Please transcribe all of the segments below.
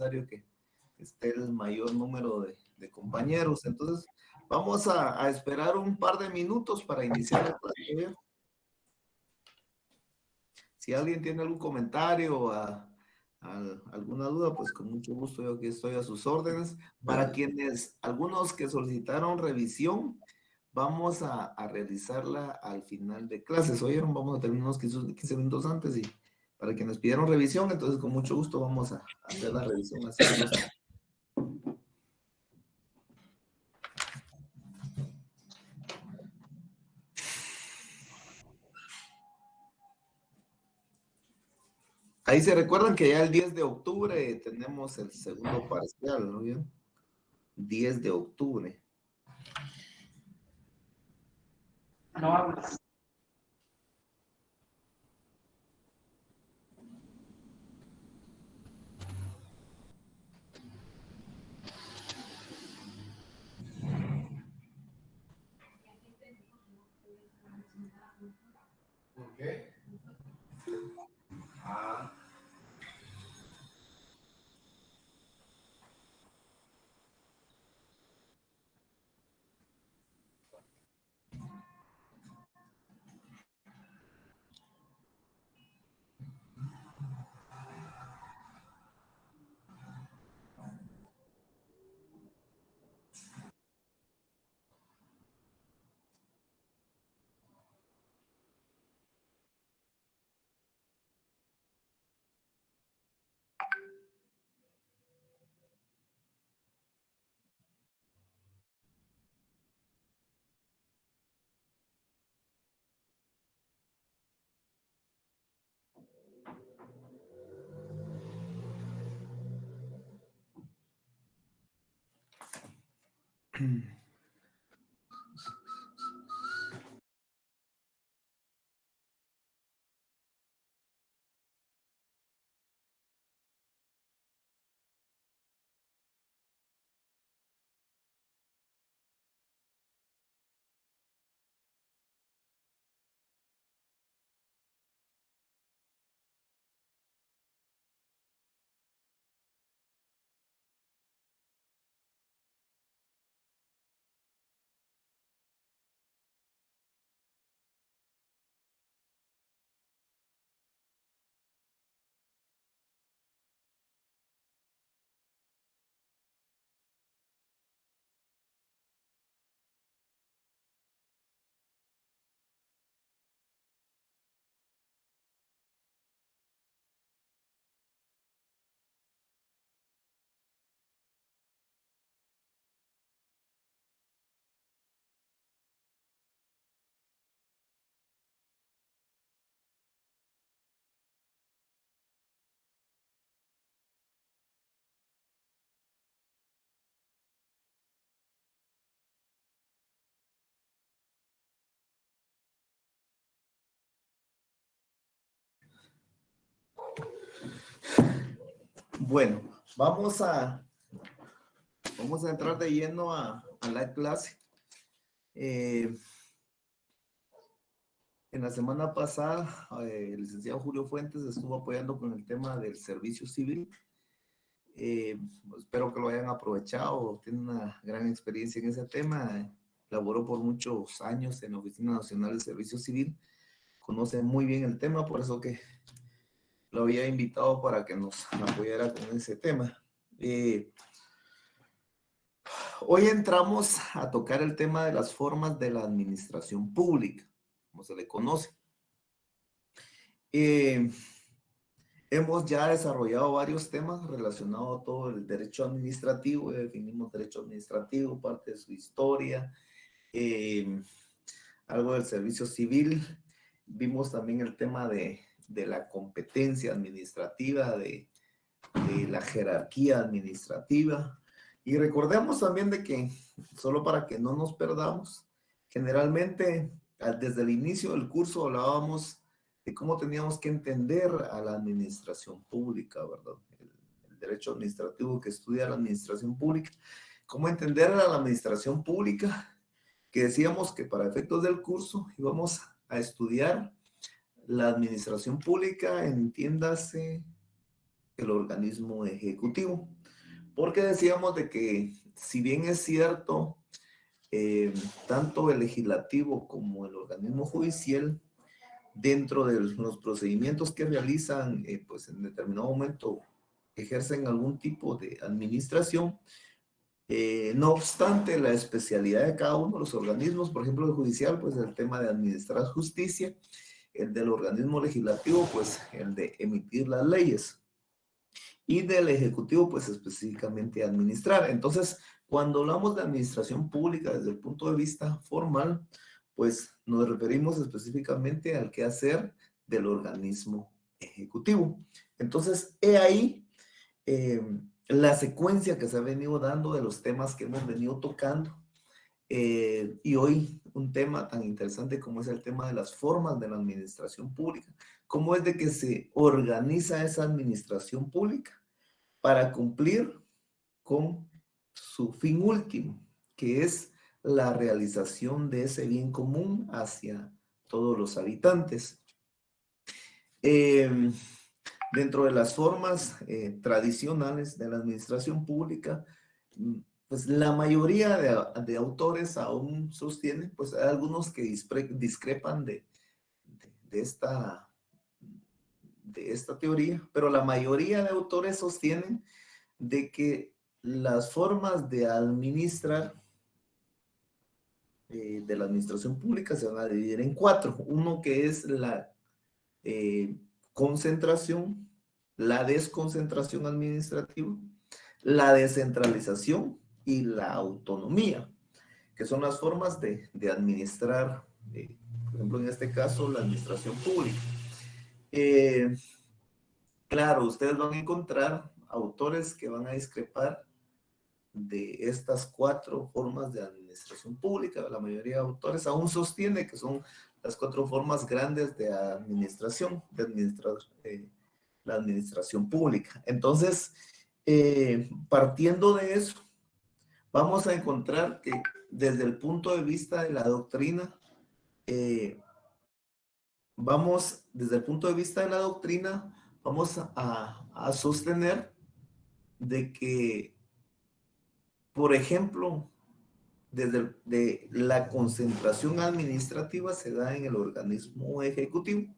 necesario que esté el mayor número de compañeros. Entonces, vamos a esperar un par de minutos para iniciar la clase. Si alguien tiene algún comentario o alguna duda, pues con mucho gusto yo aquí estoy a sus órdenes. Para quienes, algunos que solicitaron revisión, vamos a realizarla al final de clases. Oyeron, vamos a terminar unos 15 minutos antes y para quienes pidieron revisión, entonces con mucho gusto vamos a hacer la revisión así. Ahí se recuerdan que ya el 10 de octubre tenemos el segundo parcial, ¿no bien? 10 de octubre. No hables. ¿Por qué? Ah. Bueno, vamos a entrar de lleno a la clase. En la semana pasada, el licenciado Julio Fuentes estuvo apoyando con el tema del servicio civil. Espero que lo hayan aprovechado. Tiene una gran experiencia en ese tema. Laboró por muchos años en la Oficina Nacional del Servicio Civil. Conoce muy bien el tema, por eso que lo había invitado para que nos apoyara con ese tema. Hoy entramos a tocar el tema de las formas de la administración pública, como se le conoce. Hemos ya desarrollado varios temas relacionados a todo el derecho administrativo. Definimos derecho administrativo, parte de su historia, algo del servicio civil. Vimos también el tema de la competencia administrativa, de la jerarquía administrativa. Y recordemos también de que, solo para que no nos perdamos, generalmente desde el inicio del curso hablábamos de cómo teníamos que entender a la administración pública, ¿verdad? El derecho administrativo que estudia la administración pública. Cómo entender a la administración pública, que decíamos que para efectos del curso íbamos a estudiar la administración pública, entiéndase el organismo ejecutivo. Porque decíamos de que si bien es cierto, tanto el legislativo como el organismo judicial, dentro de los procedimientos que realizan, pues en determinado momento ejercen algún tipo de administración. No obstante, la especialidad de cada uno de los organismos, por ejemplo, el judicial, pues el tema de administrar justicia, el del organismo legislativo, pues el de emitir las leyes, y del ejecutivo, pues específicamente administrar. Entonces, cuando hablamos de administración pública desde el punto de vista formal, pues nos referimos específicamente al quehacer del organismo ejecutivo. Entonces, he ahí la secuencia que se ha venido dando de los temas que hemos venido tocando. Y hoy un tema tan interesante como es el tema de las formas de la administración pública. ¿Cómo es de que se organiza esa administración pública para cumplir con su fin último, que es la realización de ese bien común hacia todos los habitantes? Dentro de las formas tradicionales de la administración pública, pues la mayoría de autores aún sostienen, pues hay algunos que discrepan de esta teoría, pero la mayoría de autores sostienen de que las formas de administrar de la administración pública se van a dividir en 4. Uno que es la concentración, la desconcentración administrativa, la descentralización y la autonomía, que son las formas de administrar, por ejemplo, en este caso, la administración pública. Claro, ustedes van a encontrar autores que van a discrepar de estas 4 formas de administración pública. La mayoría de autores aún sostiene que son las 4 formas grandes de administración, de administrar la administración pública. Entonces, partiendo de eso, vamos a encontrar que desde el punto de vista de la doctrina, vamos a sostener de que, por ejemplo, de la concentración administrativa se da en el organismo ejecutivo.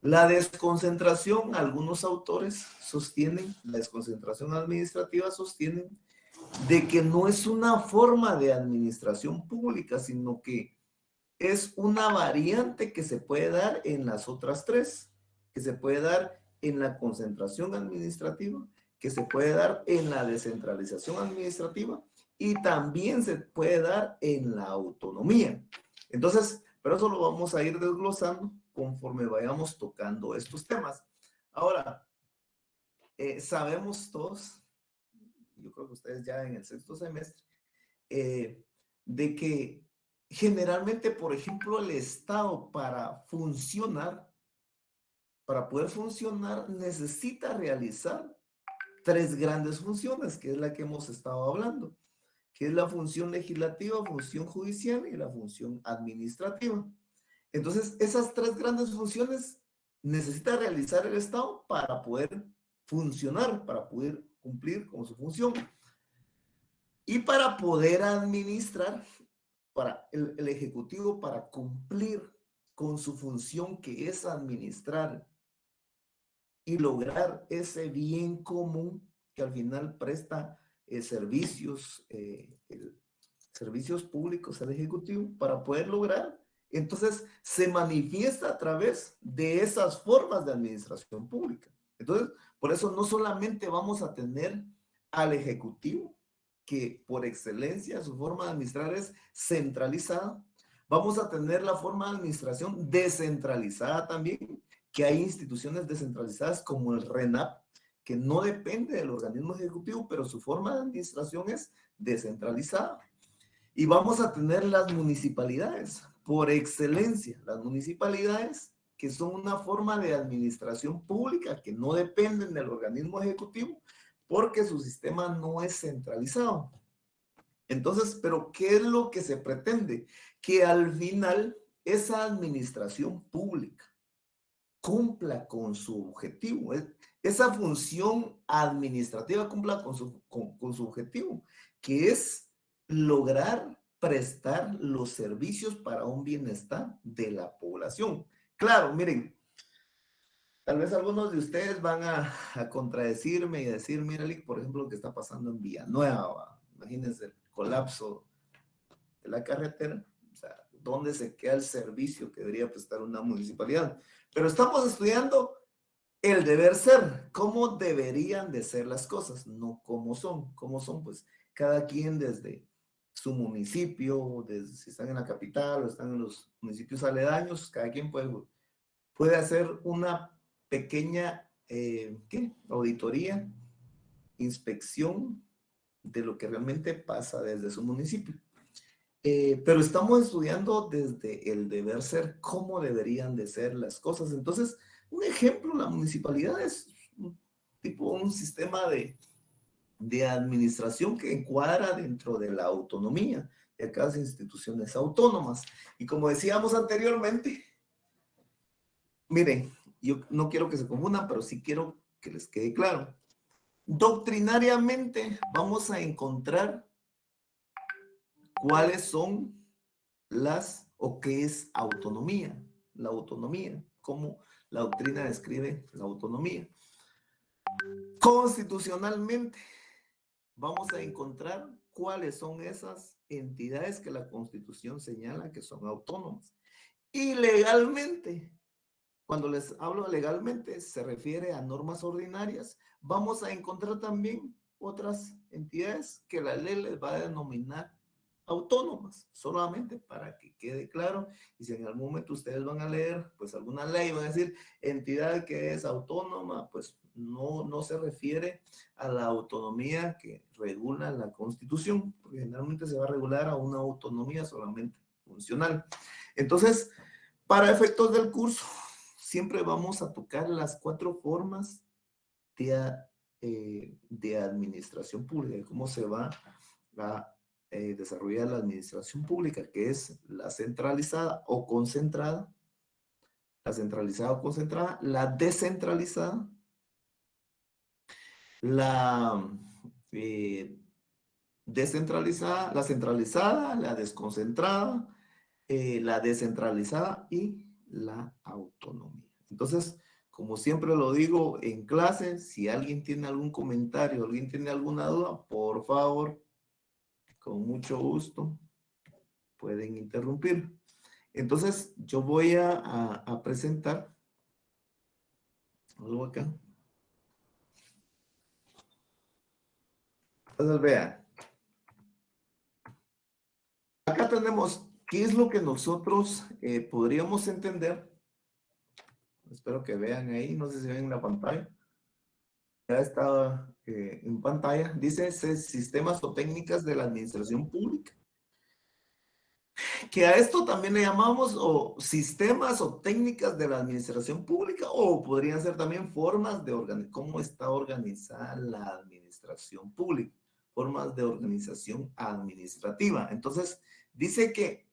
La desconcentración, algunos autores sostienen, la desconcentración administrativa sostienen de que no es una forma de administración pública, sino que es una variante que se puede dar en las otras 3, que se puede dar en la concentración administrativa, que se puede dar en la descentralización administrativa y también se puede dar en la autonomía. Entonces, pero eso lo vamos a ir desglosando conforme vayamos tocando estos temas. Ahora, sabemos todos, yo creo que ustedes ya en el 6º semestre, de que generalmente, por ejemplo, el Estado para poder funcionar, necesita realizar 3 grandes funciones, que es la que hemos estado hablando, que es la función legislativa, función judicial y la función administrativa. Entonces, esas 3 grandes funciones necesita realizar el Estado para poder funcionar, para poder cumplir con su función. Y para poder administrar, para el Ejecutivo, para cumplir con su función que es administrar y lograr ese bien común que al final presta servicios públicos al Ejecutivo, para poder lograr, entonces se manifiesta a través de esas formas de administración pública. Entonces, por eso no solamente vamos a tener al Ejecutivo, que por excelencia su forma de administrar es centralizada, vamos a tener la forma de administración descentralizada también, que hay instituciones descentralizadas como el RENAP, que no depende del organismo ejecutivo, pero su forma de administración es descentralizada. Y vamos a tener las municipalidades, por excelencia, las municipalidades que son una forma de administración pública que no dependen del organismo ejecutivo porque su sistema no es centralizado. Entonces, ¿pero qué es lo que se pretende? Que al final esa administración pública cumpla con su objetivo. Esa función administrativa cumpla con su objetivo, que es lograr prestar los servicios para un bienestar de la población. Claro, miren, tal vez algunos de ustedes van a contradecirme y decir, mira, por ejemplo, lo que está pasando en Villanueva. Imagínense el colapso de la carretera. O sea, ¿dónde se queda el servicio que debería prestar una municipalidad? Pero estamos estudiando el deber ser, cómo deberían de ser las cosas, no cómo son. ¿Cómo son? Pues cada quien desde su municipio, desde, si están en la capital o están en los municipios aledaños, cada quien puede hacer una pequeña auditoría, inspección de lo que realmente pasa desde su municipio. Pero estamos estudiando desde el deber ser, cómo deberían de ser las cosas. Entonces, un ejemplo, la municipalidad es un sistema de administración que encuadra dentro de la autonomía de cada instituciones autónomas. Y como decíamos anteriormente, miren, yo no quiero que se confundan, pero sí quiero que les quede claro. Doctrinariamente vamos a encontrar cuáles son o qué es autonomía. La autonomía, cómo la doctrina describe la autonomía. Constitucionalmente vamos a encontrar cuáles son esas entidades que la Constitución señala que son autónomas. Y legalmente, cuando les hablo legalmente, se refiere a normas ordinarias. Vamos a encontrar también otras entidades que la ley les va a denominar autónomas, solamente para que quede claro. Y si en algún momento ustedes van a leer, pues alguna ley, van a decir entidad que es autónoma, pues no se refiere a la autonomía que regula la Constitución, porque generalmente se va a regular a una autonomía solamente funcional. Entonces, para efectos del curso, siempre vamos a tocar las 4 formas de administración pública, cómo se va a desarrollar la administración pública, que es la centralizada o concentrada, la centralizada o concentrada, la descentralizada, la descentralizada, la centralizada, la desconcentrada, la descentralizada y la autonomía. Entonces, como siempre lo digo en clase, si alguien tiene algún comentario, alguien tiene alguna duda, por favor, con mucho gusto, pueden interrumpir. Entonces, yo voy a presentar algo acá. Entonces, vean. Acá tenemos qué es lo que nosotros podríamos entender. Espero que vean ahí, no sé si ven en la pantalla. Ya está en pantalla. Dice sistemas o técnicas de la administración pública. Que a esto también le llamamos o sistemas o técnicas de la administración pública, o podrían ser también formas de cómo está organizada la administración pública, formas de organización administrativa. Entonces, dice que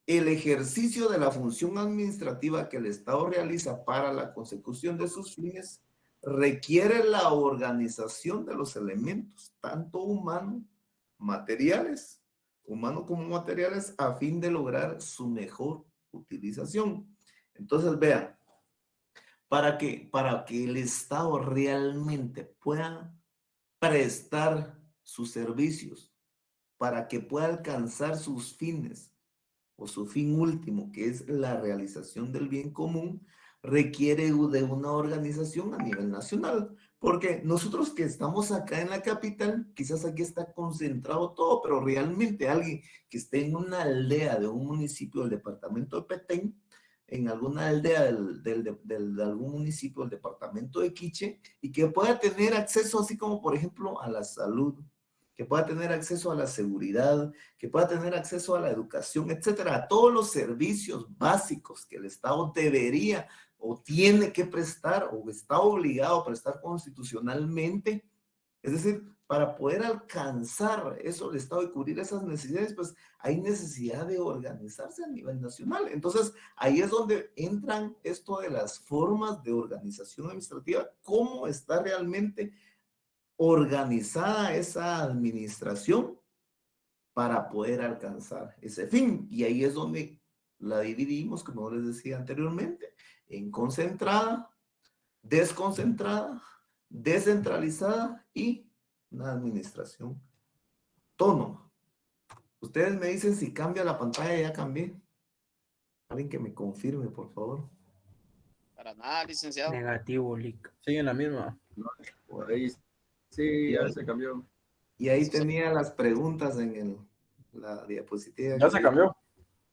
el ejercicio de la función administrativa que el Estado realiza para la consecución de sus fines requiere la organización de los elementos, tanto humanos como materiales, a fin de lograr su mejor utilización. Entonces, vean, para que el Estado realmente pueda prestar sus servicios, para que pueda alcanzar sus fines, o su fin último, que es la realización del bien común, requiere de una organización a nivel nacional. Porque nosotros que estamos acá en la capital, quizás aquí está concentrado todo, pero realmente alguien que esté en una aldea de un municipio del departamento de Petén, en alguna aldea de algún municipio del departamento de Quiché, y que pueda tener acceso, así como por ejemplo a la salud, que pueda tener acceso a la seguridad, que pueda tener acceso a la educación, etcétera, a todos los servicios básicos que el Estado debería o tiene que prestar o está obligado a prestar constitucionalmente. Es decir, para poder alcanzar eso, el Estado, y cubrir esas necesidades, pues hay necesidad de organizarse a nivel nacional. Entonces, ahí es donde entran esto de las formas de organización administrativa, cómo está realmente organizada esa administración para poder alcanzar ese fin. Y ahí es donde la dividimos, como les decía anteriormente, en concentrada, desconcentrada, descentralizada y una administración autónoma. Ustedes me dicen si cambia la pantalla, ya cambié. Alguien que me confirme, por favor. Para nada, licenciado. Negativo, Lic. Sigue en la misma. Por Ahí sí, ya se cambió. Y ahí tenía las preguntas en la diapositiva. Ya se cambió.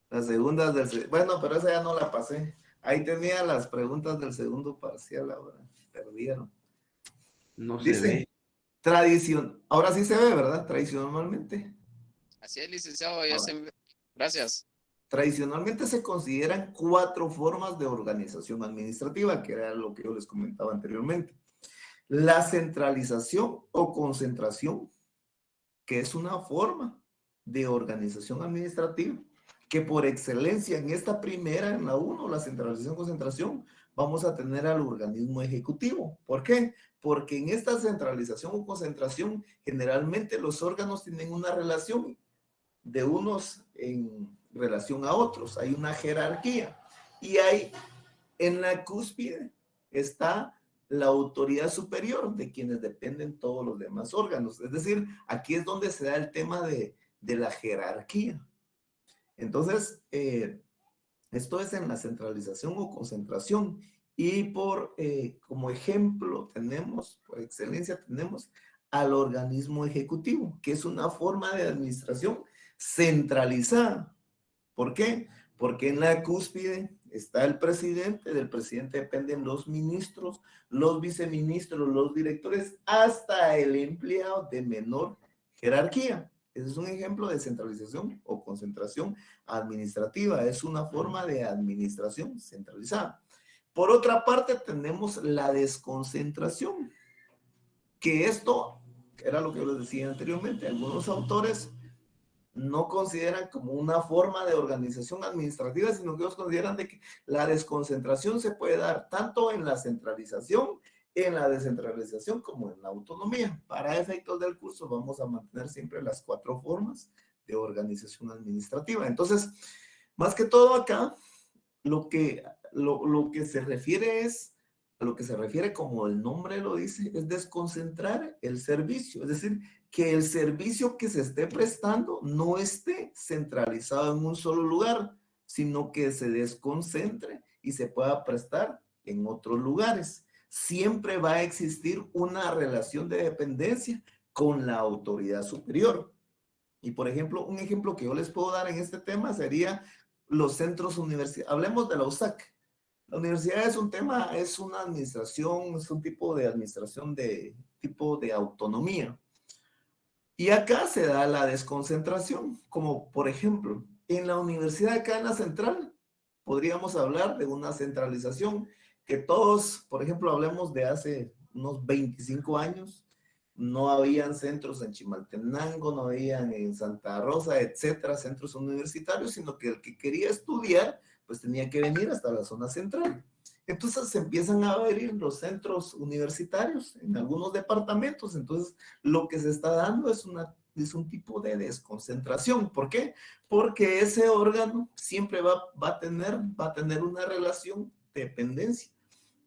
Las segundas del... Bueno, pero esa ya no la pasé. Ahí tenía las preguntas del segundo parcial ahora. Perdieron. No Dice, se ve. tradición. Ahora sí se ve, ¿verdad? Tradicionalmente. Así es, licenciado. Gracias. Tradicionalmente se consideran 4 formas de organización administrativa, que era lo que yo les comentaba anteriormente. La centralización o concentración, que es una forma de organización administrativa, que por excelencia en esta primera, en la 1, la centralización-concentración, vamos a tener al organismo ejecutivo. ¿Por qué? Porque en esta centralización o concentración, generalmente los órganos tienen una relación de unos en relación a otros. Hay una jerarquía. Y hay, en la cúspide, está la autoridad superior, de quienes dependen todos los demás órganos. Es decir, aquí es donde se da el tema de la jerarquía. Entonces, esto es en la centralización o concentración. Y como ejemplo tenemos, por excelencia tenemos al organismo ejecutivo, que es una forma de administración centralizada. ¿Por qué? Porque en la cúspide está el presidente, del presidente dependen los ministros, los viceministros, los directores, hasta el empleado de menor jerarquía. Ese es un ejemplo de centralización o concentración administrativa. Es una forma de administración centralizada. Por otra parte, tenemos la desconcentración, que esto era lo que yo les decía anteriormente. Algunos autores no consideran como una forma de organización administrativa, sino que ellos consideran de que la desconcentración se puede dar tanto en la centralización, en la descentralización, como en la autonomía. Para efectos del curso vamos a mantener siempre las 4 formas de organización administrativa. Entonces, más que todo acá, lo que se refiere es, a lo que se refiere, como el nombre lo dice, es desconcentrar el servicio. Es decir, que el servicio que se esté prestando no esté centralizado en un solo lugar, sino que se desconcentre y se pueda prestar en otros lugares. Siempre va a existir una relación de dependencia con la autoridad superior. Y por ejemplo, un ejemplo que yo les puedo dar en este tema sería los centros universitarios. Hablemos de la USAC. La universidad es un tema, es una administración, es un tipo de administración de tipo de autonomía. Y acá se da la desconcentración, como por ejemplo, en la Universidad de Cadena Central, podríamos hablar de una centralización que todos, por ejemplo, hablemos de hace unos 25 años, no habían centros en Chimaltenango, no habían en Santa Rosa, etcétera, centros universitarios, sino que el que quería estudiar, pues tenía que venir hasta la zona central. Entonces se empiezan a abrir los centros universitarios en algunos departamentos. Entonces lo que se está dando es un tipo de desconcentración. ¿Por qué? Porque ese órgano siempre va a tener una relación de dependencia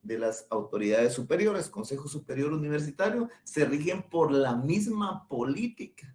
de las autoridades superiores. Consejo Superior Universitario se rigen por la misma política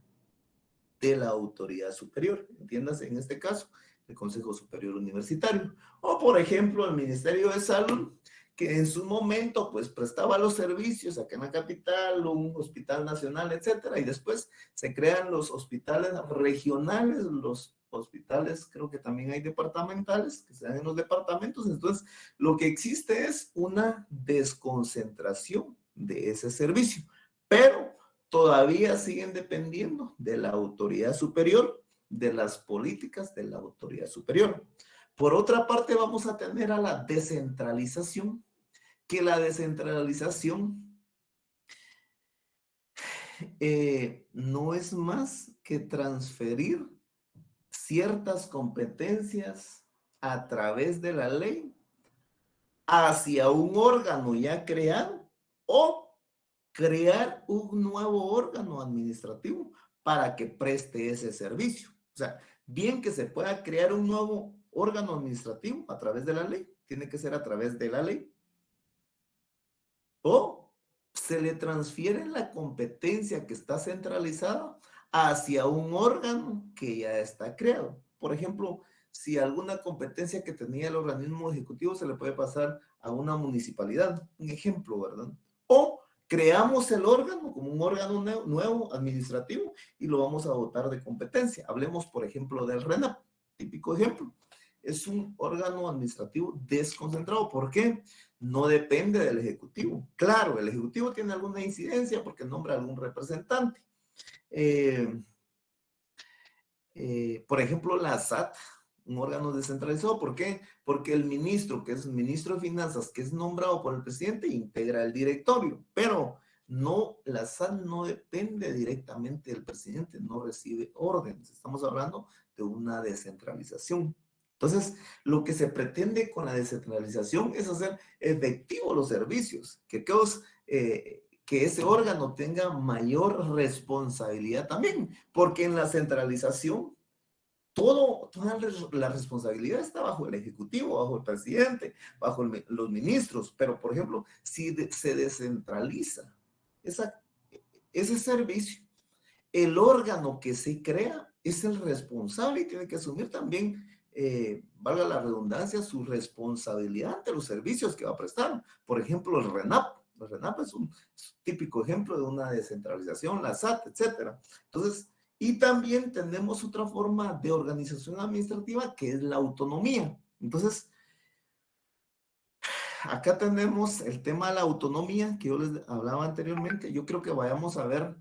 de la autoridad superior. Entiéndase, en este caso, el Consejo Superior Universitario. O, por ejemplo, el Ministerio de Salud, que en su momento, pues, prestaba los servicios acá en la capital, un hospital nacional, etcétera, y después se crean los hospitales regionales, los hospitales, creo que también hay departamentales, que se dan en los departamentos. Entonces, lo que existe es una desconcentración de ese servicio, pero todavía siguen dependiendo de la autoridad superior, de las políticas de la autoridad superior. Por otra parte, vamos a tener a la descentralización, que la descentralización no es más que transferir ciertas competencias a través de la ley hacia un órgano ya creado o crear un nuevo órgano administrativo para que preste ese servicio. O sea, bien que se pueda crear un nuevo órgano administrativo a través de la ley, tiene que ser a través de la ley, o se le transfiere la competencia que está centralizada hacia un órgano que ya está creado. Por ejemplo, si alguna competencia que tenía el organismo ejecutivo se le puede pasar a una municipalidad, un ejemplo, ¿verdad? O creamos el órgano como un órgano nuevo administrativo y lo vamos a dotar de competencia. Hablemos, por ejemplo, del RENAP, típico ejemplo. Es un órgano administrativo desconcentrado. ¿Por qué? No depende del Ejecutivo. Claro, el Ejecutivo tiene alguna incidencia porque nombra algún representante. Por ejemplo, la SAT, un órgano descentralizado. ¿Por qué? Porque el ministro, que es el ministro de Finanzas, que es nombrado por el presidente, integra el directorio. Pero no, la SAT no depende directamente del presidente, no recibe órdenes. Estamos hablando de una descentralización. Entonces, lo que se pretende con la descentralización es hacer efectivos los servicios, que ese órgano tenga mayor responsabilidad también, porque en la centralización, toda la responsabilidad está bajo el Ejecutivo, bajo el presidente, bajo los ministros, pero por ejemplo, si se descentraliza ese servicio, el órgano que se crea es el responsable y tiene que asumir también, valga la redundancia, su responsabilidad ante los servicios que va a prestar. Por ejemplo, el RENAP. El RENAP es un típico ejemplo de una descentralización, la SAT, etcétera. Entonces, y también tenemos otra forma de organización administrativa que es la autonomía. Entonces, acá tenemos el tema de la autonomía que yo les hablaba anteriormente. Yo creo que vayamos a ver,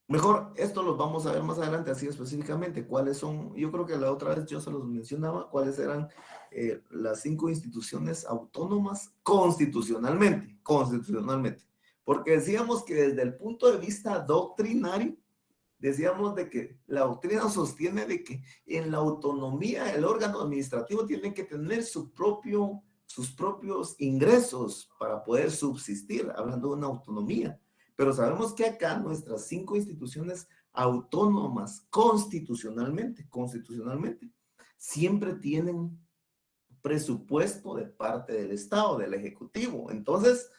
mejor esto los vamos a ver más adelante así específicamente, cuáles son, yo creo que la otra vez yo se los mencionaba, cuáles eran las 5 instituciones autónomas constitucionalmente, porque decíamos que desde el punto de vista doctrinario, decíamos de que la doctrina sostiene de que en la autonomía el órgano administrativo tiene que tener sus propios ingresos para poder subsistir, hablando de una autonomía. Pero sabemos que acá nuestras 5 instituciones autónomas constitucionalmente, siempre tienen presupuesto de parte del Estado, del Ejecutivo. Entonces,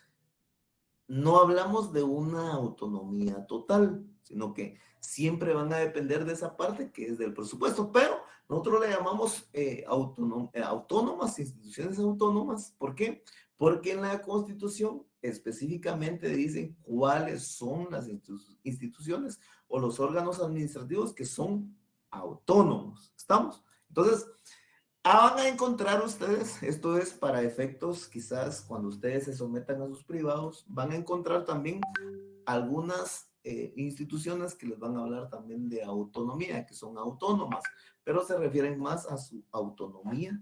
no hablamos de una autonomía total, sino que siempre van a depender de esa parte que es del presupuesto, pero nosotros le llamamos autónomas, instituciones autónomas. ¿Por qué? Porque en la Constitución específicamente dicen cuáles son las instituciones o los órganos administrativos que son autónomos. ¿Estamos? Entonces, van a encontrar ustedes, esto es para efectos quizás cuando ustedes se sometan a sus privados, van a encontrar también algunas instituciones que les van a hablar también de autonomía, que son autónomas, pero se refieren más a su autonomía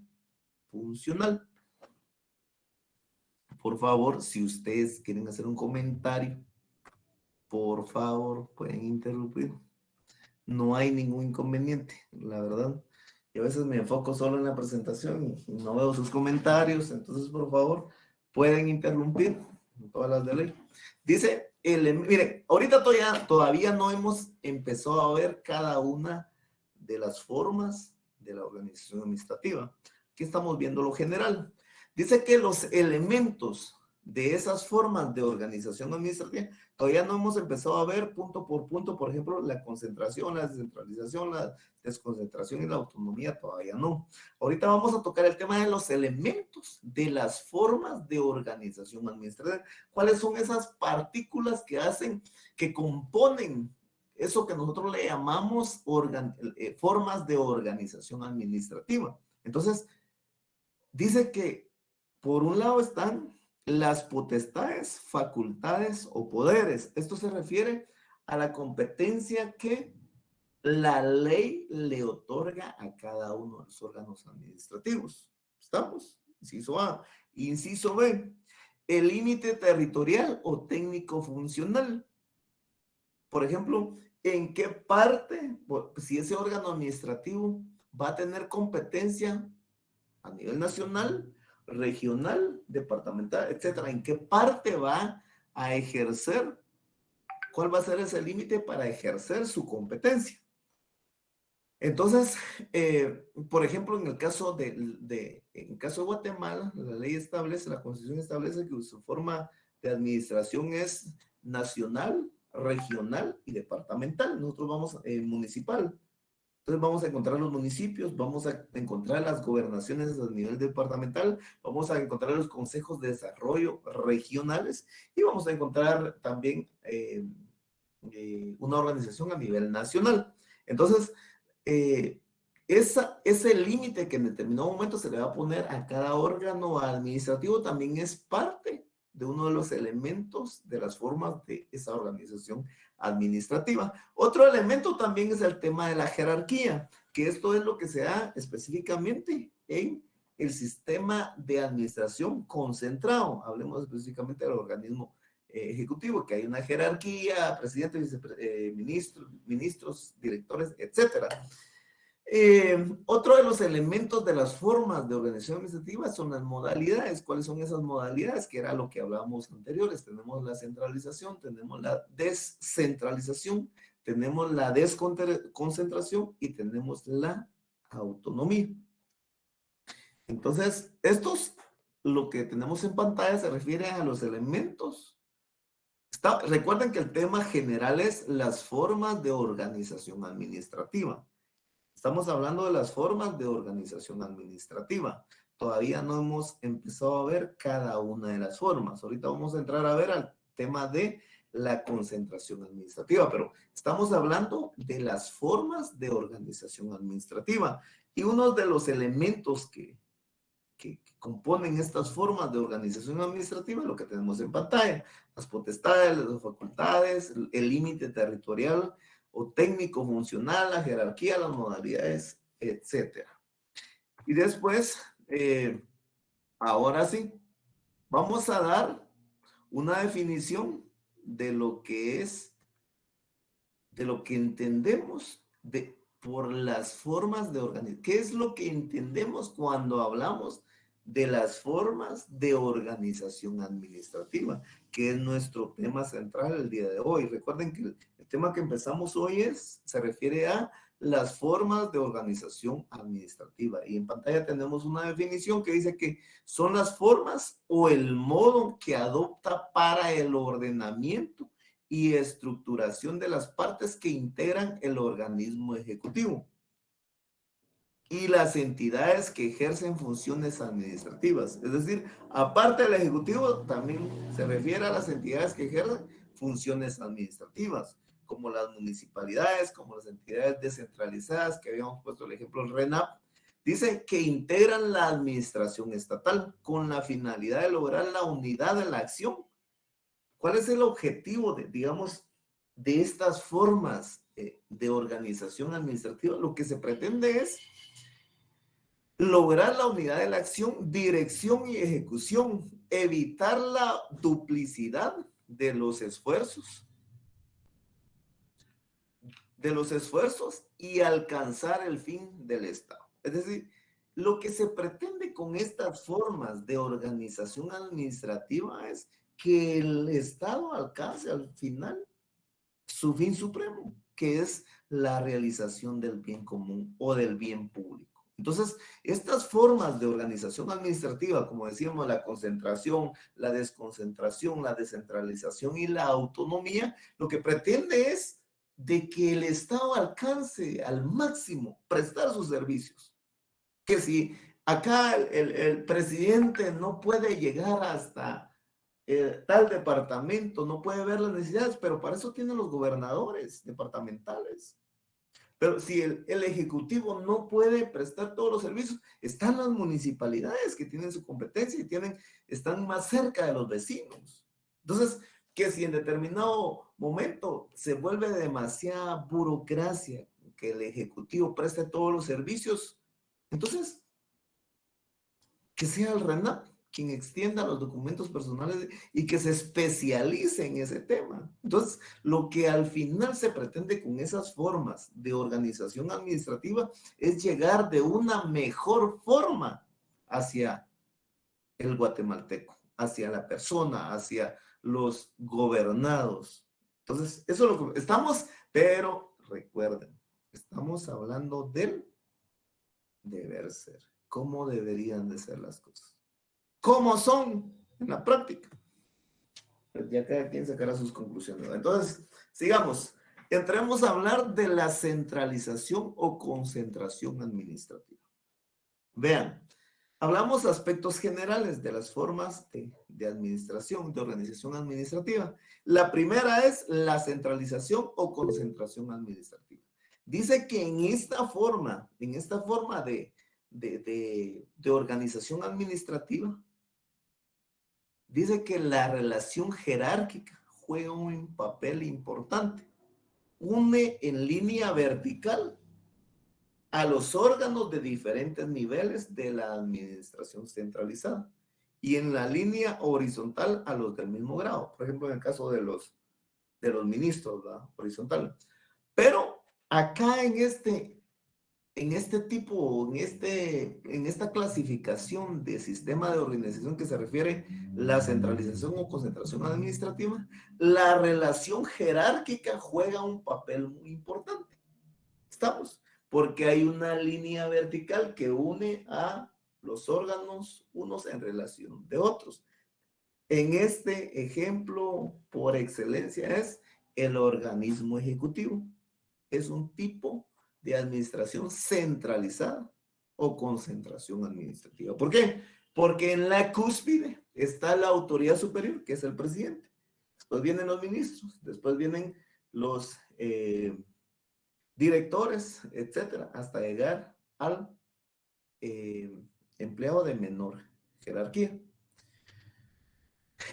funcional. Por favor, si ustedes quieren hacer un comentario, por favor, pueden interrumpir. No hay ningún inconveniente, la verdad. Y a veces me enfoco solo en la presentación y no veo sus comentarios, entonces por favor pueden interrumpir, todas las de ley. Dice, miren, ahorita todavía no hemos empezado a ver cada una de las formas de la organización administrativa. Aquí estamos viendo lo general. Dice que los elementos de esas formas de organización administrativa todavía no hemos empezado a ver punto por punto, por ejemplo, la concentración, la descentralización, la desconcentración y la autonomía, todavía no. Ahorita vamos a tocar el tema de los elementos de las formas de organización administrativa. ¿Cuáles son esas partículas que componen eso que nosotros le llamamos formas de organización administrativa? Entonces, dice que por un lado están las potestades, facultades o poderes. Esto se refiere a la competencia que la ley le otorga a cada uno de los órganos administrativos. ¿Estamos? Inciso A. Inciso B. el límite territorial o técnico funcional. Por ejemplo, ¿en qué parte, si ese órgano administrativo va a tener competencia a nivel nacional, regional, departamental, etcétera? ¿En qué parte va a ejercer? ¿Cuál va a ser ese límite para ejercer su competencia? Entonces, por ejemplo, en el caso en el caso de Guatemala, la ley establece, la Constitución establece que su forma de administración es nacional, regional y departamental. Nosotros vamos municipal. Entonces vamos a encontrar los municipios, vamos a encontrar las gobernaciones a nivel departamental, vamos a encontrar los consejos de desarrollo regionales y vamos a encontrar también una organización a nivel nacional. Entonces, ese límite que en determinado momento se le va a poner a cada órgano administrativo también es parte de uno de los elementos de las formas de esa organización administrativa. Otro elemento también es el tema de la jerarquía, que esto es lo que se da específicamente en el sistema de administración concentrado. Hablemos específicamente del organismo ejecutivo, que hay una jerarquía, presidente, ministros, directores, etcétera. Otro de los elementos de las formas de organización administrativa son las modalidades. ¿Cuáles son esas modalidades? Que era lo que hablábamos anteriores. Tenemos la centralización, tenemos la descentralización, tenemos la desconcentración y tenemos la autonomía. Entonces, lo que tenemos en pantalla se refiere a los elementos. Recuerden que el tema general es las formas de organización administrativa. Estamos hablando de las formas de organización administrativa. Todavía no hemos empezado a ver cada una de las formas. Ahorita vamos a entrar a ver al tema de la concentración administrativa, pero estamos hablando de las formas de organización administrativa. Y uno de los elementos que componen estas formas de organización administrativa es lo que tenemos en pantalla: las potestades, las facultades, el límite territorial o técnico funcional, la jerarquía, las modalidades, etcétera. Y después, ahora sí, vamos a dar una definición de lo que entendemos por las formas de organización. ¿Qué es lo que entendemos cuando hablamos de las formas de organización administrativa? Que es nuestro tema central el día de hoy. Recuerden que el tema que empezamos hoy se refiere a las formas de organización administrativa. Y en pantalla tenemos una definición que dice que son las formas o el modo que adopta para el ordenamiento y estructuración de las partes que integran el organismo ejecutivo y las entidades que ejercen funciones administrativas. Es decir, aparte del ejecutivo, también se refiere a las entidades que ejercen funciones administrativas, como las municipalidades, como las entidades descentralizadas, que habíamos puesto el ejemplo del RENAP. Dice que integran la administración estatal con la finalidad de lograr la unidad de la acción. ¿Cuál es el objetivo de estas formas de organización administrativa? Lo que se pretende es lograr la unidad de la acción, dirección y ejecución, evitar la duplicidad de los esfuerzos y alcanzar el fin del Estado. Es decir, lo que se pretende con estas formas de organización administrativa es que el Estado alcance al final su fin supremo, que es la realización del bien común o del bien público. Entonces, estas formas de organización administrativa, como decíamos, la concentración, la desconcentración, la descentralización y la autonomía, lo que pretende es de que el Estado alcance al máximo prestar sus servicios. Que si acá el presidente no puede llegar hasta tal departamento, no puede ver las necesidades, pero para eso tienen los gobernadores departamentales. Pero si el ejecutivo no puede prestar todos los servicios, están las municipalidades que tienen su competencia y están más cerca de los vecinos. Entonces, que si en determinado momento se vuelve demasiada burocracia que el ejecutivo preste todos los servicios, entonces que sea el RENAP quien extienda los documentos personales y que se especialice en ese tema. Entonces, lo que al final se pretende con esas formas de organización administrativa es llegar de una mejor forma hacia el guatemalteco, hacia la persona, hacia los gobernados. Entonces, eso es lo que estamos, pero recuerden, estamos hablando del deber ser, cómo deberían de ser las cosas. ¿Cómo son en la práctica? Pues ya cada quien sacará sus conclusiones. Entonces, sigamos. Entremos a hablar de la centralización o concentración administrativa. Vean, hablamos aspectos generales de las formas de administración, de organización administrativa. La primera es la centralización o concentración administrativa. Dice que en esta forma de organización administrativa, dice que la relación jerárquica juega un papel importante. Une en línea vertical a los órganos de diferentes niveles de la administración centralizada y en la línea horizontal a los del mismo grado. Por ejemplo, en el caso de los ministros, ¿verdad? Horizontal. Pero acá en esta clasificación de sistema de organización que se refiere la centralización o concentración administrativa, la relación jerárquica juega un papel muy importante. ¿Estamos? Porque hay una línea vertical que une a los órganos unos en relación de otros. En este ejemplo, por excelencia, es el organismo ejecutivo. Es un tipo de administración centralizada o concentración administrativa. ¿Por qué? Porque en la cúspide está la autoridad superior, que es el presidente. Después vienen los ministros, después vienen los directores, etcétera, hasta llegar al empleado de menor jerarquía.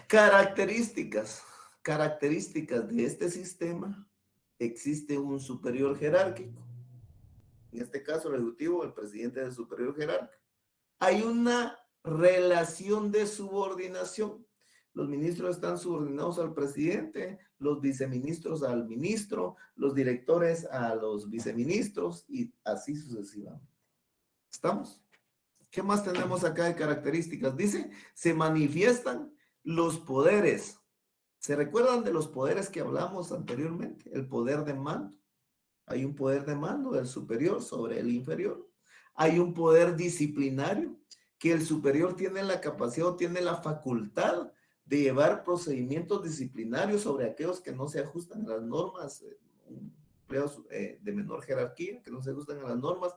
Características de este sistema. Existe un superior jerárquico. En este caso, el ejecutivo, el presidente del superior jerárquico. Hay una relación de subordinación. Los ministros están subordinados al presidente, los viceministros al ministro, los directores a los viceministros y así sucesivamente. ¿Estamos? ¿Qué más tenemos acá de características? Dice, se manifiestan los poderes. ¿Se recuerdan de los poderes que hablamos anteriormente? El poder de mando. Hay un poder de mando del superior sobre el inferior. Hay un poder disciplinario que el superior tiene la capacidad o tiene la facultad de llevar procedimientos disciplinarios sobre aquellos que no se ajustan a las normas, empleados de menor jerarquía, que no se ajustan a las normas.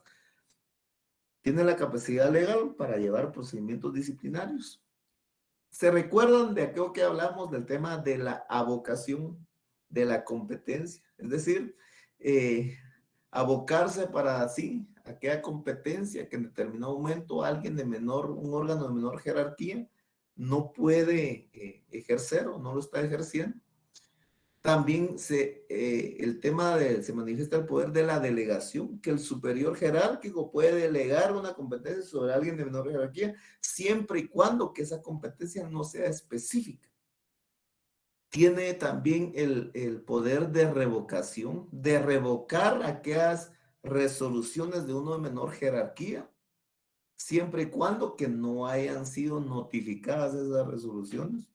Tiene la capacidad legal para llevar procedimientos disciplinarios. ¿Se recuerdan de aquello que hablamos del tema de la avocación, de la competencia? Es decir, abocarse para sí, aquella competencia que en determinado momento alguien de un órgano de menor jerarquía no puede ejercer o no lo está ejerciendo. También se manifiesta el poder de la delegación, que el superior jerárquico puede delegar una competencia sobre alguien de menor jerarquía, siempre y cuando que esa competencia no sea específica. Tiene también el poder de revocación, de revocar aquellas resoluciones de uno de menor jerarquía, siempre y cuando que no hayan sido notificadas esas resoluciones.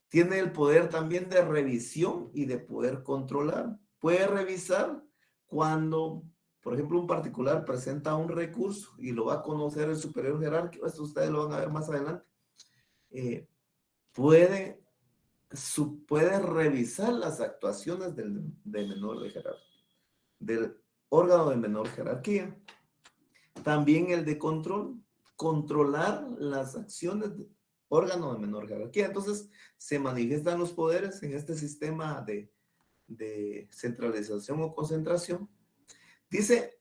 Tiene el poder también de revisión y de poder controlar. Puede revisar cuando, por ejemplo, un particular presenta un recurso y lo va a conocer el superior jerárquico. Esto ustedes lo van a ver más adelante. Puede revisar las actuaciones del órgano de menor jerarquía. También el de controlar las acciones del órgano de menor jerarquía. Entonces, se manifiestan los poderes en este sistema de centralización o concentración. Dice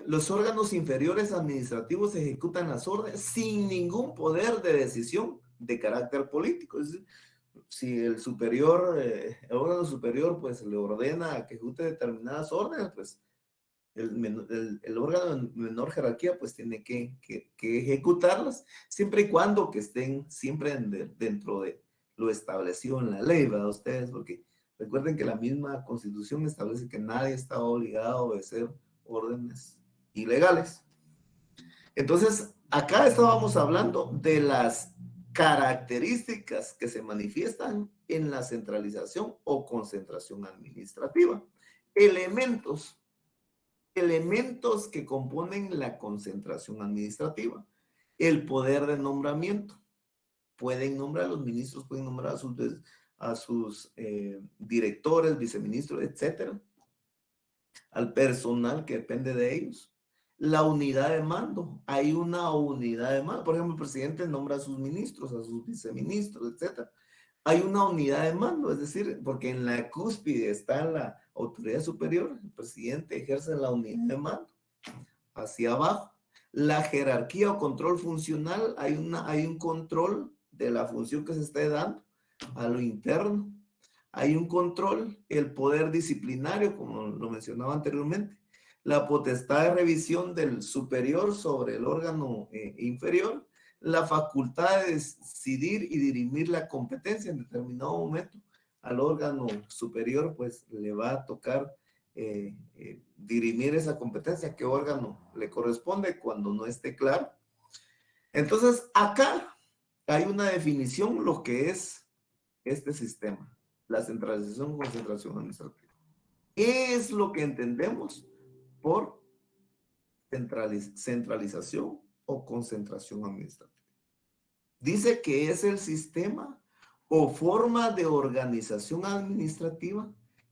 los órganos inferiores administrativos ejecutan las órdenes sin ningún poder de decisión de carácter político. Es decir, si el órgano superior, pues le ordena que ejecute determinadas órdenes, pues el órgano de menor jerarquía pues tiene que ejecutarlas, siempre y cuando que estén siempre dentro de lo establecido en la ley, ¿verdad ustedes? Porque recuerden que la misma Constitución establece que nadie está obligado a obedecer órdenes ilegales. Entonces, acá estábamos hablando de las características que se manifiestan en la centralización o concentración administrativa. Elementos que componen la concentración administrativa. El poder de nombramiento. Pueden nombrar a los ministros, pueden nombrar a sus directores, viceministros, etcétera. Al personal que depende de ellos. La unidad de mando. Hay una unidad de mando. Por ejemplo, el presidente nombra a sus ministros, a sus viceministros, etcétera. Hay una unidad de mando, es decir, porque en la cúspide está la autoridad superior, el presidente ejerce la unidad de mando. Hacia abajo, la jerarquía o control funcional, hay un control de la función que se esté dando a lo interno. Hay un control, el poder disciplinario, como lo mencionaba anteriormente, la potestad de revisión del superior sobre el órgano inferior, la facultad de decidir y dirimir la competencia en determinado momento al órgano superior, pues le va a tocar dirimir esa competencia, qué órgano le corresponde cuando no esté claro. Entonces, acá hay una definición, lo que es este sistema, la centralización, concentración administrativa. ¿Qué es lo que entendemos por centralización o concentración administrativa? Dice que es el sistema o forma de organización administrativa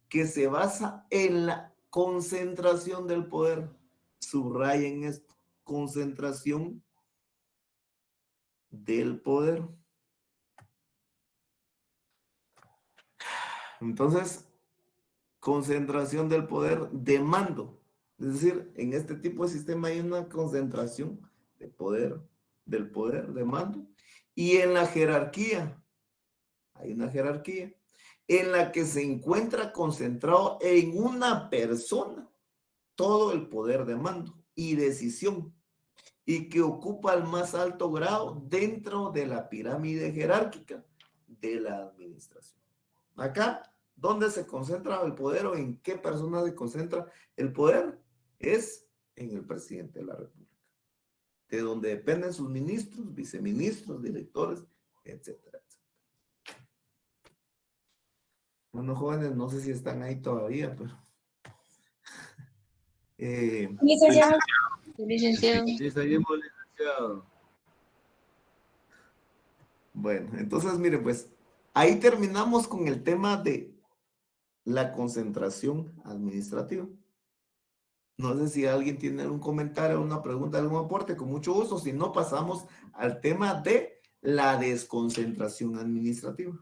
que se basa en la concentración del poder. Subrayen esto, concentración del poder. Entonces, concentración del poder de mando. Es decir, en este tipo de sistema hay una concentración de poder, del poder de mando. Y en la jerarquía, hay una jerarquía en la que se encuentra concentrado en una persona todo el poder de mando y decisión, y que ocupa el más alto grado dentro de la pirámide jerárquica de la administración. Acá, ¿dónde se concentra el poder o en qué persona se concentra el poder? Es en el presidente de la República, de donde dependen sus ministros, viceministros, directores, etcétera, etcétera. Bueno, jóvenes, no sé si están ahí todavía, pero... Licenciado. Licenciado. Sí, seguimos, licenciado. Bueno, entonces, mire, pues, ahí terminamos con el tema de la concentración administrativa. No sé si alguien tiene algún comentario, una pregunta, algún aporte, con mucho gusto. Si no, pasamos al tema de la desconcentración administrativa.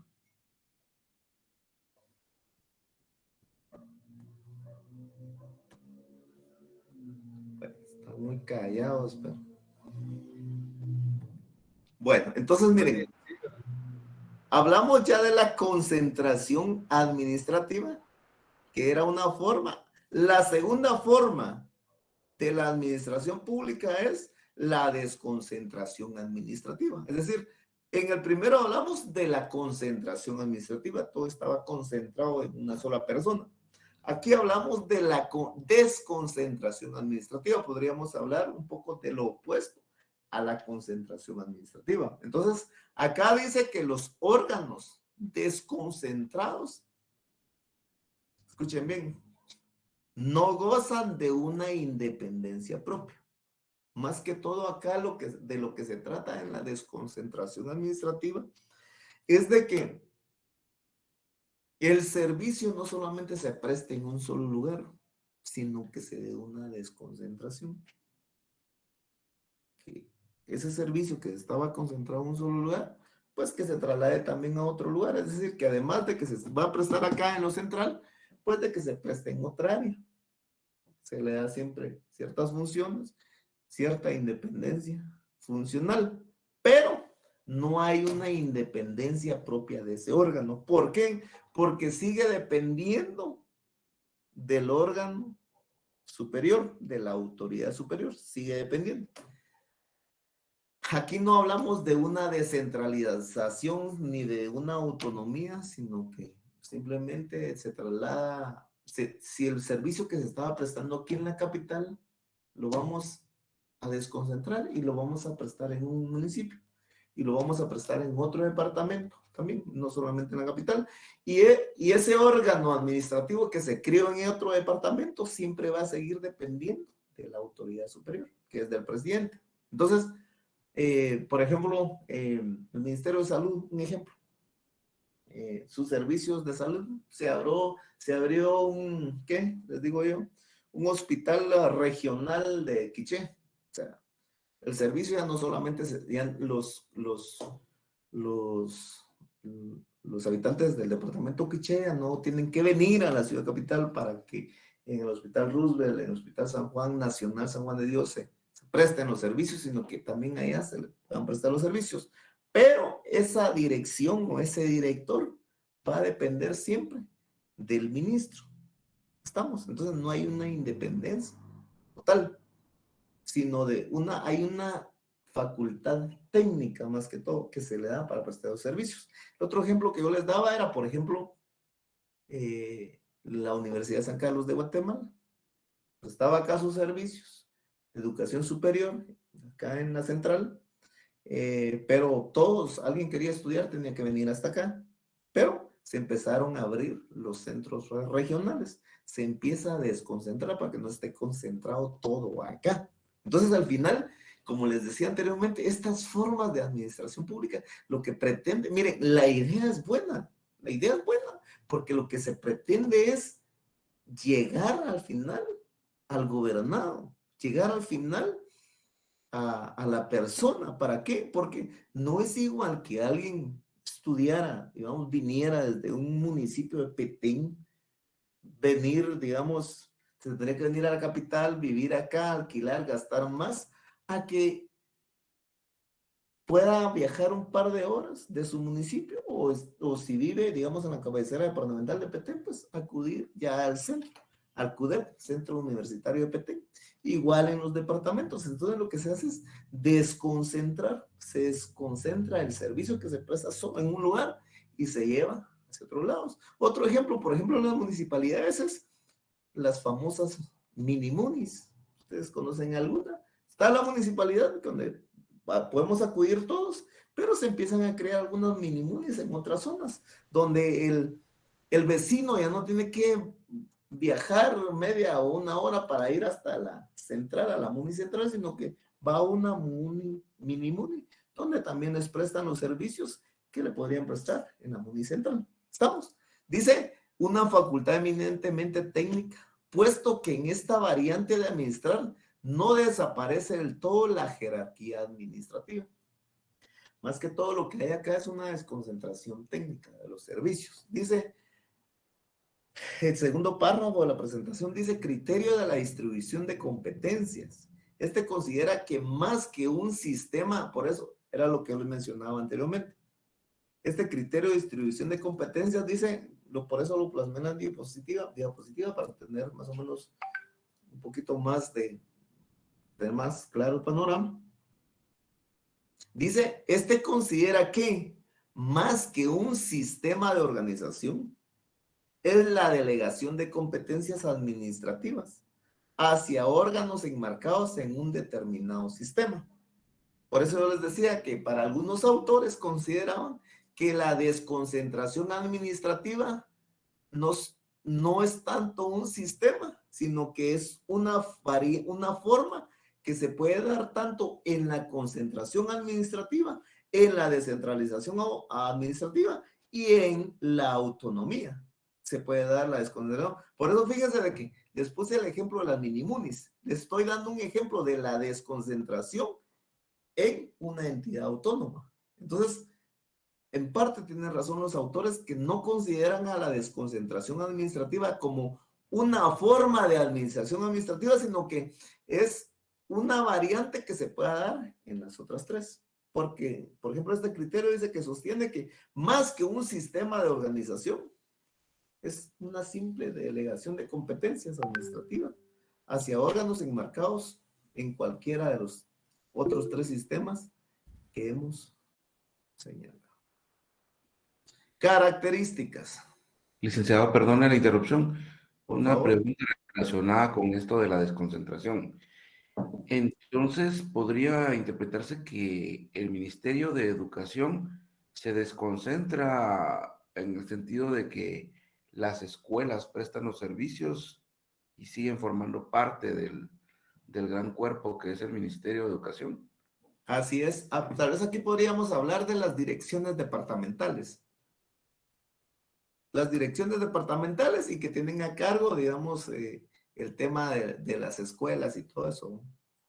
Bueno, están muy callados, pero... Bueno, entonces, miren, hablamos ya de la concentración administrativa, que era una forma. La segunda forma de la administración pública es la desconcentración administrativa. Es decir, en el primero hablamos de la concentración administrativa, todo estaba concentrado en una sola persona. Aquí hablamos de la desconcentración administrativa, podríamos hablar un poco de lo opuesto a la concentración administrativa. Entonces, acá dice que los órganos desconcentrados, escuchen bien, no gozan de una independencia propia. Más que todo acá de lo que se trata en la desconcentración administrativa es de que el servicio no solamente se preste en un solo lugar, sino que se dé una desconcentración. Que ese servicio que estaba concentrado en un solo lugar, pues que se traslade también a otro lugar. Es decir, que además de que se va a prestar acá en lo central, pues de que se preste en otra área. Se le da siempre ciertas funciones, cierta independencia funcional, pero no hay una independencia propia de ese órgano. ¿Por qué? Porque sigue dependiendo del órgano superior, de la autoridad superior, sigue dependiendo. Aquí no hablamos de una descentralización ni de una autonomía, sino que simplemente se traslada, si el servicio que se estaba prestando aquí en la capital, lo vamos a desconcentrar y lo vamos a prestar en un municipio y lo vamos a prestar en otro departamento también, no solamente en la capital. Y ese órgano administrativo que se creó en otro departamento siempre va a seguir dependiendo de la autoridad superior, que es del presidente. Entonces, por ejemplo, el Ministerio de Salud, un ejemplo, sus servicios de salud, se abrió un, ¿qué? Les digo yo, un hospital regional de Quiché. O sea, el servicio ya no solamente, los habitantes del departamento Quiché ya no tienen que venir a la ciudad capital para que en el Hospital Roosevelt, en el Hospital San Juan Nacional, San Juan de Dios, se presten los servicios, sino que también allá se le puedan prestar los servicios. Pero esa dirección o ese director va a depender siempre del ministro. Entonces no hay una independencia total, sino hay una facultad técnica más que todo que se le da para prestar los servicios. El otro ejemplo que yo les daba era, por ejemplo, la Universidad de San Carlos de Guatemala. Prestaba acá sus servicios, educación superior, acá en la central, pero alguien quería estudiar, tenía que venir hasta acá, pero se empezaron a abrir los centros regionales, se empieza a desconcentrar para que no esté concentrado todo acá. Entonces, al final, como les decía anteriormente, estas formas de administración pública, lo que pretende, miren, la idea es buena, porque lo que se pretende es llegar al final al gobernado, llegar al final a la persona. ¿Para qué? Porque no es igual que alguien estudiara, digamos, viniera desde un municipio de Petén, venir, digamos, se tendría que venir a la capital, vivir acá, alquilar, gastar más, a que pueda viajar un par de horas de su municipio, o si vive, digamos, en la cabecera departamental de Petén, pues acudir ya al centro, al CUDEP, Centro Universitario de Petén. Igual en los departamentos. Entonces lo que se hace es se desconcentra el servicio que se presta solo en un lugar y se lleva hacia otros lados. Otro ejemplo, por ejemplo, en las municipalidades es las famosas minimunis. ¿Ustedes conocen alguna? Está la municipalidad donde podemos acudir todos, pero se empiezan a crear algunas minimunis en otras zonas, donde el vecino ya no tiene que viajar media o una hora para ir hasta la central, a la muni central, sino que va a una mini muni, donde también les prestan los servicios que le podrían prestar en la muni central. ¿Estamos? Dice, una facultad eminentemente técnica, puesto que en esta variante de administrar no desaparece del todo la jerarquía administrativa. Más que todo lo que hay acá es una desconcentración técnica de los servicios. Dice, el segundo párrafo de la presentación dice criterio de la distribución de competencias. Este considera que más que un sistema, por eso era lo que yo les mencionaba anteriormente, este criterio de distribución de competencias dice, por eso lo plasmé en la diapositiva para tener más o menos un poquito más de más claro el panorama. Dice, este considera que más que un sistema de organización, es la delegación de competencias administrativas hacia órganos enmarcados en un determinado sistema. Por eso yo les decía que para algunos autores consideraban que la desconcentración administrativa no es tanto un sistema, sino que es una forma que se puede dar tanto en la concentración administrativa, en la descentralización administrativa y en la autonomía. Se puede dar la desconcentración. Por eso fíjense de que les puse el ejemplo de las minimunis. Les estoy dando un ejemplo de la desconcentración en una entidad autónoma. Entonces, en parte tienen razón los autores que no consideran a la desconcentración administrativa como una forma de administración administrativa, sino que es una variante que se pueda dar en las otras tres. Porque, por ejemplo, este criterio dice que sostiene que más que un sistema de organización, es una simple delegación de competencias administrativas hacia órganos enmarcados en cualquiera de los otros 3 sistemas que hemos señalado. Características. Licenciado, perdone la interrupción. Por Una favor. pregunta relacionada con esto de la desconcentración. Entonces, ¿podría interpretarse que el Ministerio de Educación se desconcentra en el sentido de que las escuelas prestan los servicios y siguen formando parte del gran cuerpo que es el Ministerio de Educación? Así es. Tal vez aquí podríamos hablar de las direcciones departamentales. Las direcciones departamentales y que tienen a cargo, digamos, el tema de las escuelas y todo eso.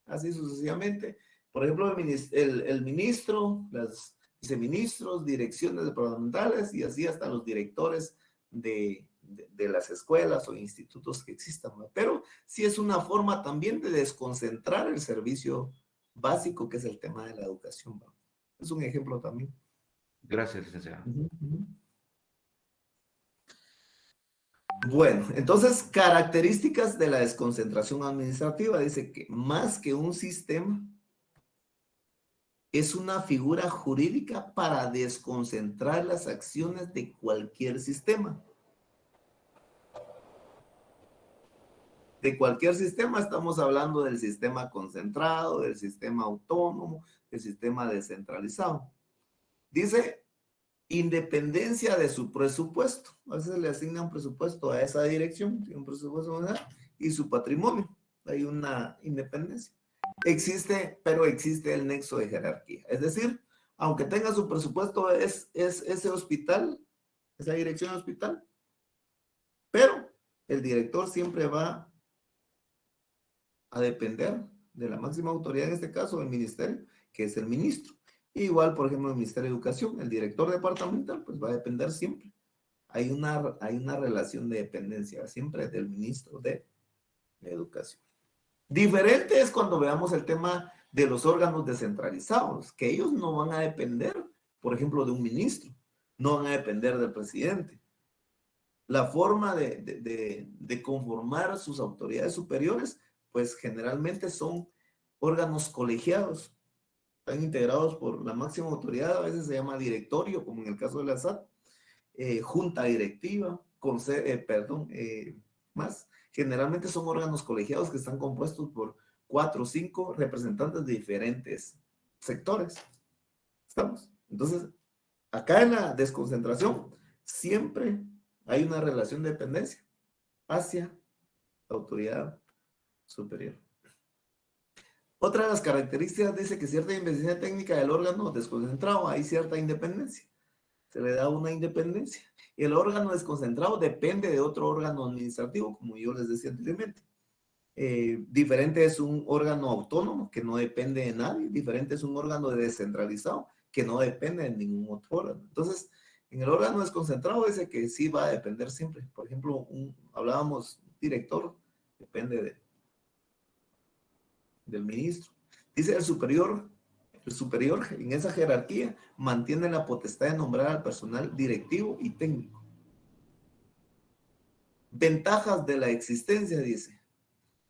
Así sucesivamente. Por ejemplo, el ministro, los viceministros, direcciones departamentales y así hasta los directores de las escuelas o institutos que existan, ¿no? Pero sí es una forma también de desconcentrar el servicio básico que es el tema de la educación, ¿no? Es un ejemplo también. Gracias, licenciado. Bueno, entonces, características de la desconcentración administrativa. Dice que más que un sistema, es una figura jurídica para desconcentrar las acciones de cualquier sistema. De cualquier sistema, estamos hablando del sistema concentrado, del sistema autónomo, del sistema descentralizado. Dice, independencia de su presupuesto. A veces le asignan presupuesto a esa dirección, tiene un presupuesto y su patrimonio. Hay una independencia. Pero existe el nexo de jerarquía. Es decir, aunque tenga su presupuesto, es ese hospital, esa dirección de hospital, pero el director siempre va a depender de la máxima autoridad, en este caso del ministerio, que es el ministro. Igual, por ejemplo, el Ministerio de Educación, el director departamental, pues va a depender siempre. Hay una relación de dependencia siempre del ministro de Educación. Diferente es cuando veamos el tema de los órganos descentralizados, que ellos no van a depender, por ejemplo, de un ministro, no van a depender del presidente. La forma de conformar sus autoridades superiores, pues generalmente son órganos colegiados, están integrados por la máxima autoridad, a veces se llama directorio, como en el caso de la SAT, junta directiva, generalmente son órganos colegiados que están compuestos por 4 o 5 representantes de diferentes sectores. ¿Estamos? Entonces, acá en la desconcentración, siempre hay una relación de dependencia hacia la autoridad superior. Otra de las características dice que cierta independencia técnica del órgano desconcentrado, hay cierta independencia. Se le da una independencia. Y el órgano desconcentrado depende de otro órgano administrativo, como yo les decía anteriormente. Diferente es un órgano autónomo que no depende de nadie. Diferente es un órgano descentralizado que no depende de ningún otro órgano. Entonces, en el órgano desconcentrado dice que sí va a depender siempre. Por ejemplo, hablábamos director, depende del ministro. Dice el superior en esa jerarquía mantiene la potestad de nombrar al personal directivo y técnico. Ventajas de la existencia, dice.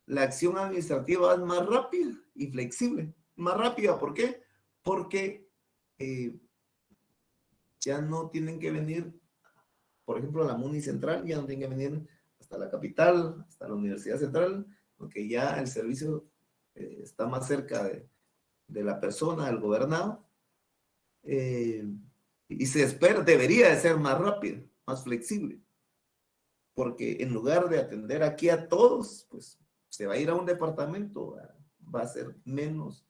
La acción administrativa es más rápida y flexible. Más rápida, ¿por qué? Porque ya no tienen que venir, por ejemplo, a la MUNI central, ya no tienen que venir hasta la capital, hasta la Universidad Central, porque ya el servicio está más cerca de la persona, del gobernado, y se espera, debería de ser más rápido, más flexible, porque en lugar de atender aquí a todos, pues se va a ir a un departamento, va a ser menos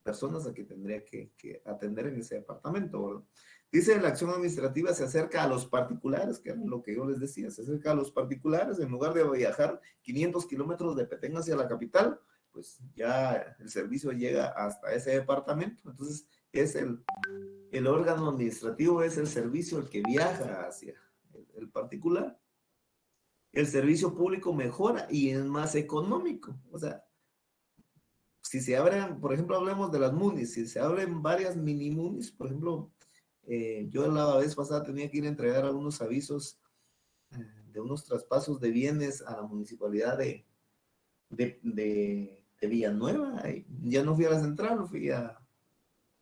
personas a que tendría que atender en ese departamento, ¿verdad? Dice, la acción administrativa se acerca a los particulares, que es lo que yo les decía, se acerca a los particulares, en lugar de viajar 500 kilómetros de Petén hacia la capital, pues ya el servicio llega hasta ese departamento. Entonces, es el órgano administrativo, es el servicio el que viaja hacia el particular. El servicio público mejora y es más económico. O sea, si se abren, por ejemplo, hablemos de las MUNIs, si se abren varias mini MUNIs, por ejemplo, yo la vez pasada tenía que ir a entregar algunos avisos de unos traspasos de bienes a la municipalidad de de Villanueva. Ya no fui a la central, fui a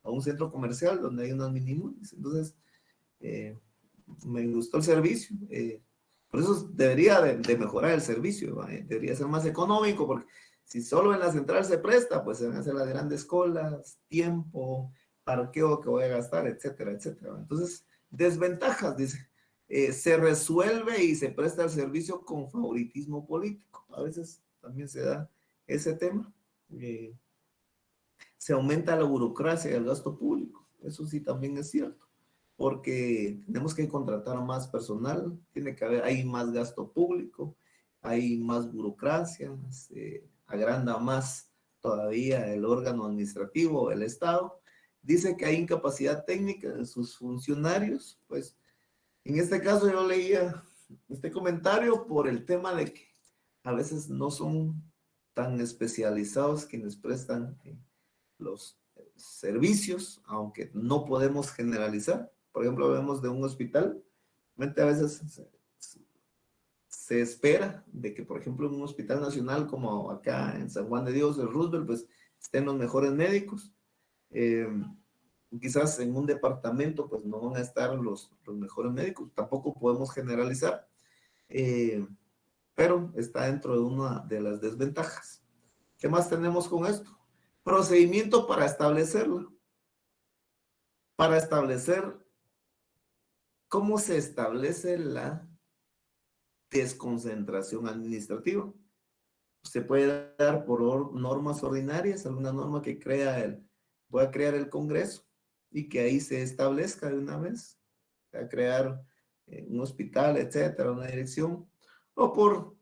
un centro comercial donde hay unas minimunis. Entonces, me gustó el servicio. Por eso debería de mejorar el servicio, debería ser más económico, porque si solo en la central se presta, pues se van a hacer las grandes colas, tiempo, parqueo que voy a gastar, etcétera, etcétera. Entonces, desventajas, dice. Se resuelve y se presta el servicio con favoritismo político. A veces también se da ese tema. Se aumenta la burocracia y el gasto público. Eso sí también es cierto, porque tenemos que contratar más personal, tiene que haber, hay más gasto público, hay más burocracia, se agranda más todavía el órgano administrativo, el Estado. Dice que hay incapacidad técnica de sus funcionarios. Pues en este caso yo leía este comentario por el tema de que a veces no son tan especializados quienes prestan los servicios, aunque no podemos generalizar. Por ejemplo, vemos de un hospital, a veces se espera de que, por ejemplo, en un hospital nacional como acá en San Juan de Dios, el Roosevelt, pues estén los mejores médicos. Quizás en un departamento pues no van a estar los mejores médicos, tampoco podemos generalizar, pero está dentro de una de las desventajas. ¿Qué más tenemos con esto? Procedimiento para establecerlo. Para establecer cómo se establece la desconcentración administrativa. Se puede dar por normas ordinarias, alguna norma que pueda crear el Congreso y que ahí se establezca de una vez, a crear un hospital, etcétera, una dirección, o por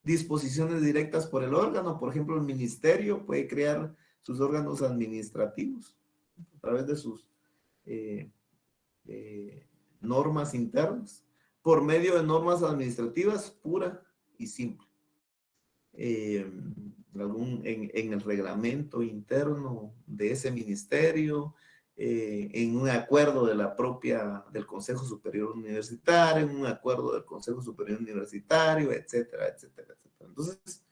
disposiciones directas por el órgano. Por ejemplo, el ministerio puede crear sus órganos administrativos a través de sus normas internas, por medio de normas administrativas pura y simple. En el reglamento interno de ese ministerio, en un acuerdo del Consejo Superior Universitario, en un acuerdo del Consejo Superior Universitario, etcétera, etcétera, etcétera. Entonces,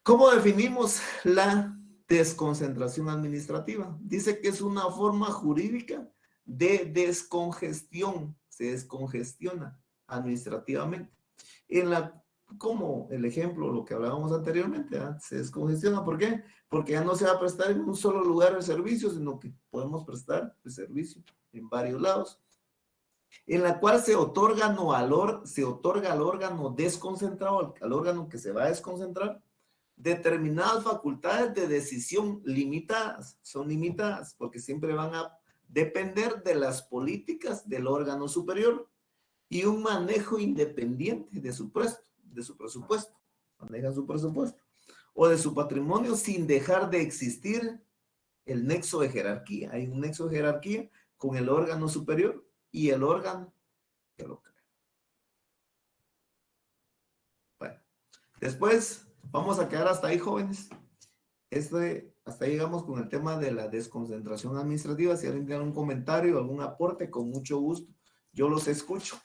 ¿cómo definimos la desconcentración administrativa? Dice que es una forma jurídica de descongestión, se descongestiona administrativamente. Como el ejemplo, lo que hablábamos anteriormente, se descongestiona. ¿Por qué? Porque ya no se va a prestar en un solo lugar el servicio, sino que podemos prestar el servicio en varios lados. En la cual se otorga al órgano desconcentrado, al órgano que se va a desconcentrar, determinadas facultades de decisión limitadas. Son limitadas porque siempre van a depender de las políticas del órgano superior y un manejo independiente de su presupuesto, maneja su presupuesto, o de su patrimonio sin dejar de existir el nexo de jerarquía. Hay un nexo de jerarquía con el órgano superior y el órgano que lo crea. Bueno, después vamos a quedar hasta ahí, jóvenes. Hasta ahí llegamos con el tema de la desconcentración administrativa. Si alguien tiene un comentario, algún aporte, con mucho gusto, yo los escucho.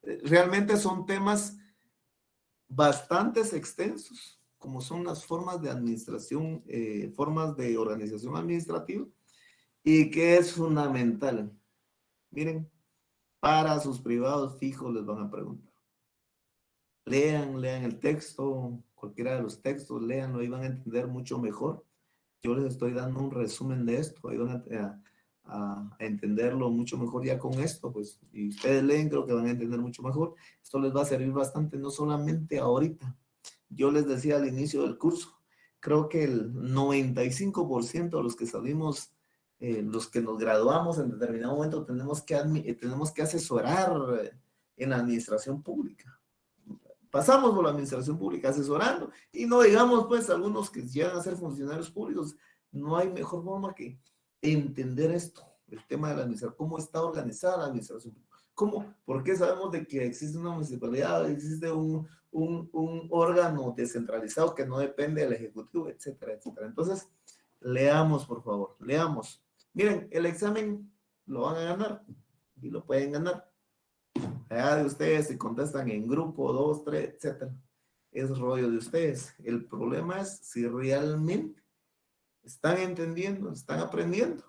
Realmente son temas bastante extensos, como son las formas de administración, formas de organización administrativa, y que es fundamental. Miren, para sus privados fijos les van a preguntar. Lean el texto, cualquiera de los textos, léanlo, y van a entender mucho mejor. Yo les estoy dando un resumen de esto, ahí van a entenderlo mucho mejor ya con esto, pues, y ustedes leen, creo que van a entender mucho mejor. Esto les va a servir bastante, no solamente ahorita. Yo les decía al inicio del curso, creo que el 95% de los que salimos, los que nos graduamos en determinado momento, tenemos que asesorar en la administración pública. Pasamos por la administración pública asesorando, y no digamos, pues, algunos que llegan a ser funcionarios públicos. No hay mejor forma que entender esto, el tema de la administración, cómo está organizada la administración pública. ¿Cómo? ¿Por qué sabemos de que existe una municipalidad, existe un órgano descentralizado que no depende del Ejecutivo, etcétera, etcétera? Entonces, leamos, por favor, leamos. Miren, el examen lo van a ganar, y lo pueden ganar. Allá de ustedes, si contestan en grupo, 2, 3, etcétera. es rollo de ustedes. El problema es si realmente están entendiendo, están aprendiendo,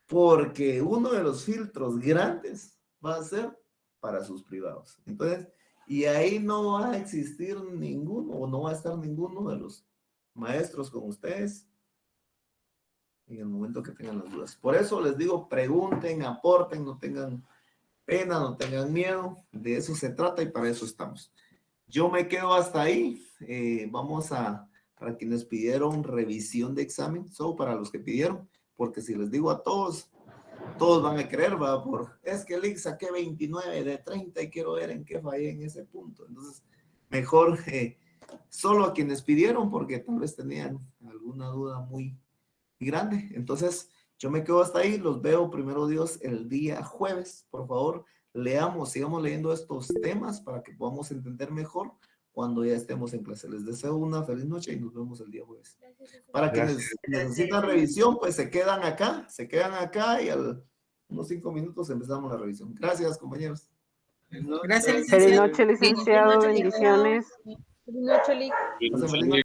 porque uno de los filtros grandes va a ser para sus privados. Entonces, y ahí no va a existir ninguno, o no va a estar ninguno de los maestros con ustedes en el momento que tengan las dudas. Por eso les digo, pregunten, aporten, no tengan pena, no tengan miedo, de eso se trata y para eso estamos. Yo me quedo hasta ahí. Vamos a, para quienes pidieron revisión de examen, solo para los que pidieron, porque si les digo a todos, todos van a creer, va, es que Lick saqué 29 de 30 y quiero ver en qué fallé en ese punto. Entonces, mejor solo a quienes pidieron, porque tal vez tenían alguna duda muy grande. Entonces, yo me quedo hasta ahí, los veo primero Dios el día jueves. Por favor, leamos, sigamos leyendo estos temas para que podamos entender mejor cuando ya estemos en clase. Les deseo una feliz noche y nos vemos el día jueves. Para quienes necesitan revisión, pues se quedan acá y unos 5 minutos empezamos la revisión. Gracias, compañeros. Gracias, Feliz licenciado. noche, licenciado. Bendiciones. Feliz noche, Lick. Feliz noche.